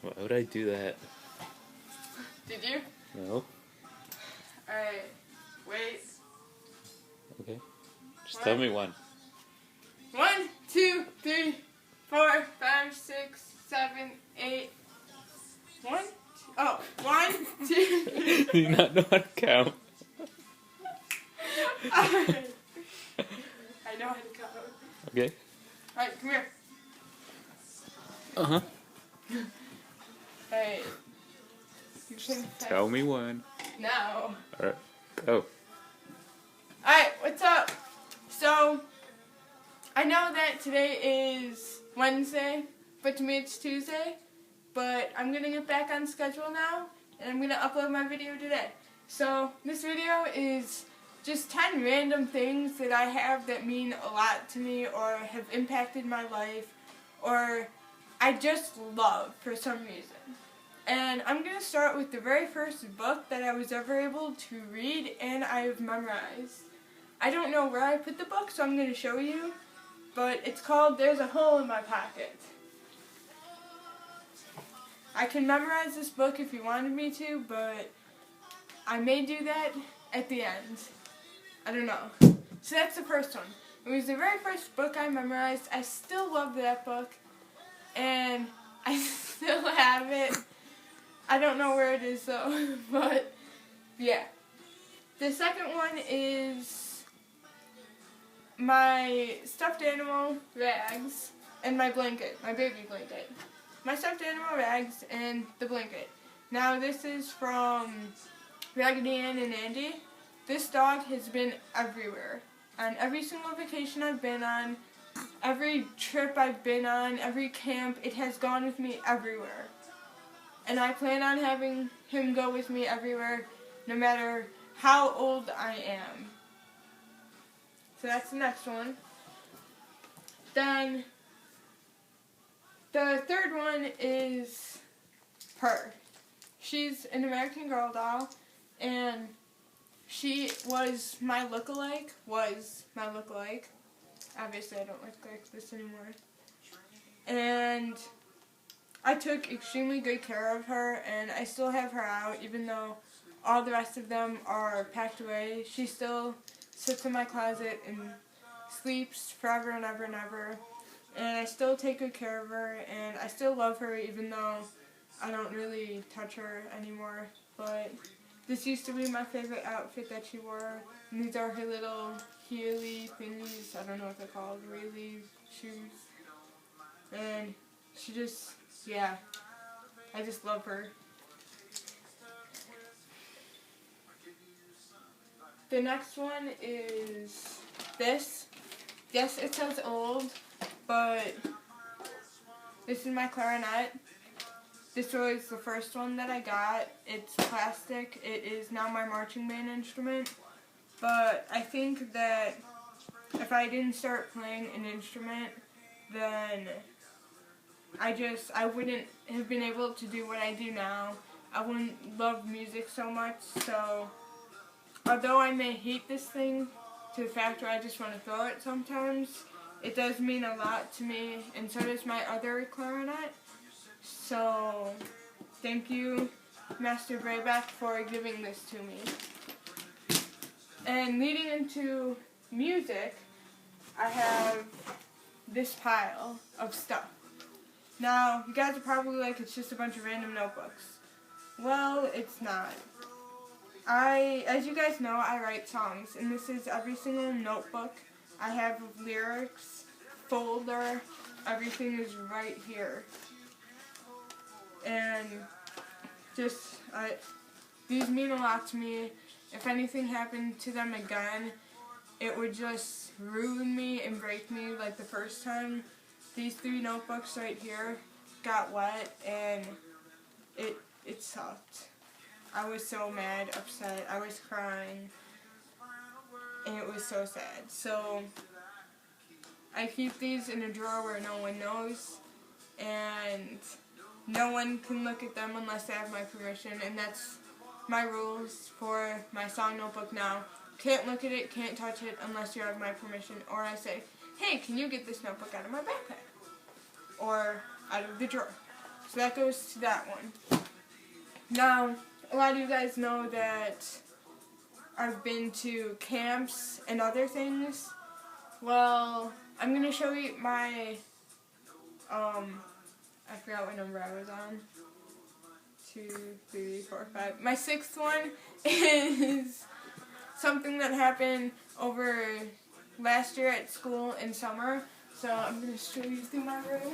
Why would I do that? Did you? No. Alright. Wait. Okay. Just tell me one. 1, 2, 3, 4, 5, 6, 7, 8. 1, 2. Do you not know how to count? I know how to count. Okay. Alright, come here. Uh-huh. Alright. Tell me one. Now. Alright, go. Alright, what's up? So, I know that today is Wednesday, but to me it's Tuesday. But I'm going to get back on schedule now, and I'm going to upload my video today. So, this video is just 10 random things that I have that mean a lot to me or have impacted my life or I just love for some reason. And I'm going to start with the very first book that I was ever able to read and I have memorized. I don't know where I put the book, so I'm going to show you. But it's called There's a Hole in My Pocket. I can memorize this book if you wanted me to, but I may do that at the end. I don't know. So that's the first one. It was the very first book I memorized. I still love that book. And I still have it. I don't know where it is though. But yeah. The second one is my stuffed animal, Rags, and my blanket, my baby blanket. My stuffed animal, Rags, and the blanket. Now this is from Raggedy Ann and Andy. This dog has been everywhere. On every single vacation I've been on, every trip I've been on, every camp, it has gone with me everywhere. And I plan on having him go with me everywhere, no matter how old I am. So that's the next one. Then, the third one is her. She's an American Girl doll, and she was my lookalike. Obviously, I don't look like this anymore. And I took extremely good care of her, and I still have her out, even though all the rest of them are packed away. She still sits in my closet and sleeps forever and ever and ever. And I still take good care of her, and I still love her, even though I don't really touch her anymore. But this used to be my favorite outfit that she wore. And these are her little heely thingies. I don't know what they're called. Really shoes. And she just, yeah. I just love her. The next one is this. Yes, it says old, but this is my clarinet. This was the first one that I got. It's plastic. It is now my marching band instrument. But I think that if I didn't start playing an instrument, then I wouldn't have been able to do what I do now. I wouldn't love music so much. So although I may hate this thing to the fact where I just want to throw it sometimes, it does mean a lot to me, and so does my other clarinet. So, thank you, Master Brayback, for giving this to me. And leading into music, I have this pile of stuff. Now, you guys are probably like, it's just a bunch of random notebooks. Well, it's not. As you guys know, I write songs, and this is every single notebook I have of lyrics, folder, everything is right here. And just, these mean a lot to me. If anything happened to them again, it would just ruin me and break me like the first time. These 3 notebooks right here got wet, and it sucked. I was so mad, upset, I was crying, and it was so sad. So, I keep these in a drawer where no one knows, and no one can look at them unless they have my permission, and that's my rules for my song notebook now. Can't look at it, can't touch it unless you have my permission, or I say, hey, can you get this notebook out of my backpack? Or out of the drawer. So that goes to that one. Now, a lot of you guys know that I've been to camps and other things. Well, I'm going to show you my, I forgot what number I was on. 2, 3, 4, 5. My 6th one is something that happened over last year at school in summer. So I'm going to show you through my room.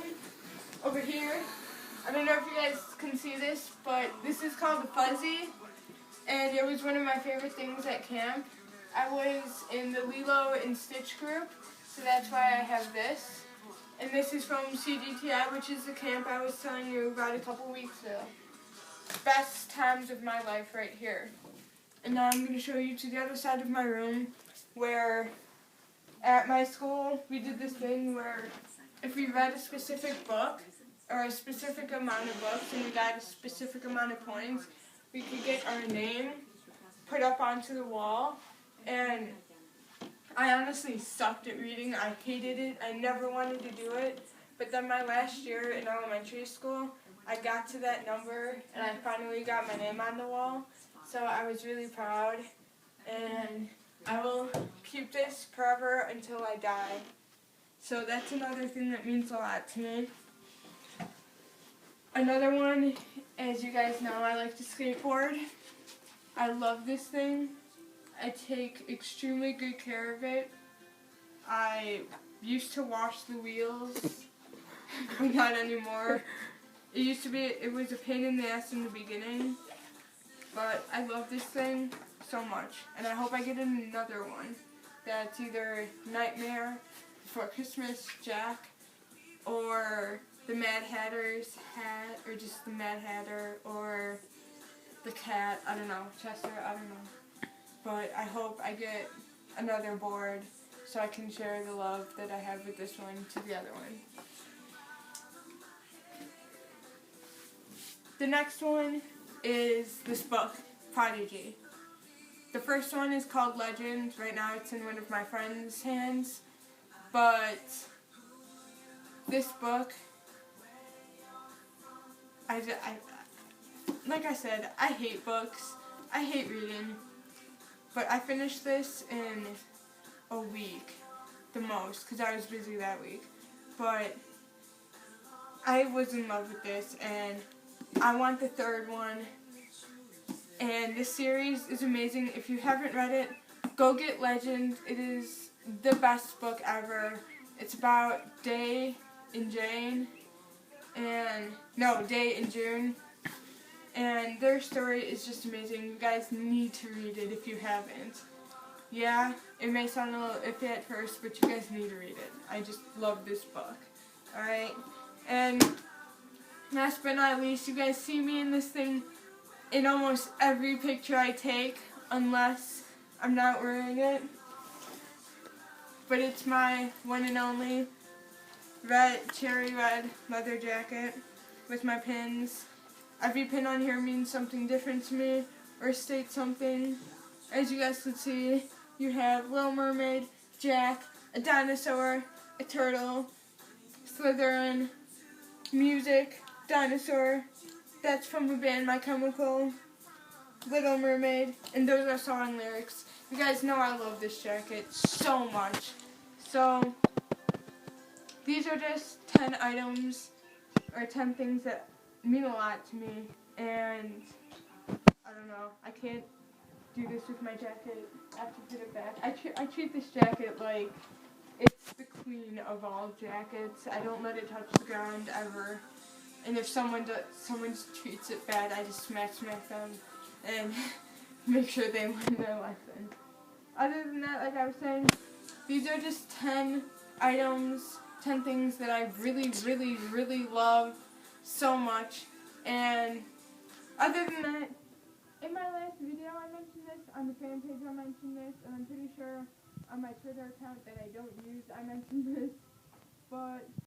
Over here, I don't know if you guys can see this, but this is called the Fuzzy. And it was one of my favorite things at camp. I was in the Lilo and Stitch group, so that's why I have this. And this is from CGTI, which is the camp I was telling you about a couple weeks ago. Best times of my life right here. And now I'm going to show you to the other side of my room, where at my school we did this thing where if we read a specific book or a specific amount of books and we got a specific amount of points, we could get our name put up onto the wall. And I honestly sucked at reading. I hated it. I never wanted to do it. But then my last year in elementary school, I got to that number and I finally got my name on the wall. So I was really proud. And I will keep this forever until I die. So that's another thing that means a lot to me. Another one, as you guys know, I like to skateboard. I love this thing. I take extremely good care of it. I used to wash the wheels, but not anymore. It was a pain in the ass in the beginning, but I love this thing so much, and I hope I get another one that's either Nightmare Before Christmas Jack, or the Mad Hatter's hat, or just the Mad Hatter, or the cat, I don't know, Chester, I don't know. But I hope I get another board so I can share the love that I have with this one to the other one. The next one is this book, Prodigy. The first one is called Legend. Right now it's in one of my friend's hands. But this book, like I said, I hate books. I hate reading. But I finished this in a week, the most, because I was busy that week. But I was in love with this, and I want the third one. And this series is amazing. If you haven't read it, go get Legend. It is the best book ever. It's about Day and June. And their story is just amazing. You guys need to read it if you haven't. Yeah, it may sound a little iffy at first, but you guys need to read it. I just love this book. Alright? And last but not least, you guys see me in this thing in almost every picture I take, unless I'm not wearing it. But it's my one and only cherry red leather jacket with my pins. Every pin on here means something different to me, or states something. As you guys can see, you have Little Mermaid, Jack, a dinosaur, a turtle, Slytherin, music, dinosaur. That's from the band My Chemical, Little Mermaid, and those are song lyrics. You guys know I love this jacket so much. So, these are just 10 items, or 10 things that mean a lot to me, and I don't know, I can't do this with my jacket. I have to put it back. I treat this jacket like it's the queen of all jackets. I don't let it touch the ground ever, and if someone treats it bad, I just smack them and make sure they learn their lesson. Other than that, like I was saying, these are just 10 items, 10 things that I really, really, really love so much. And other than that, in my last video I mentioned this, on the fan page I mentioned this, and I'm pretty sure on my Twitter account that I don't use I mentioned this, but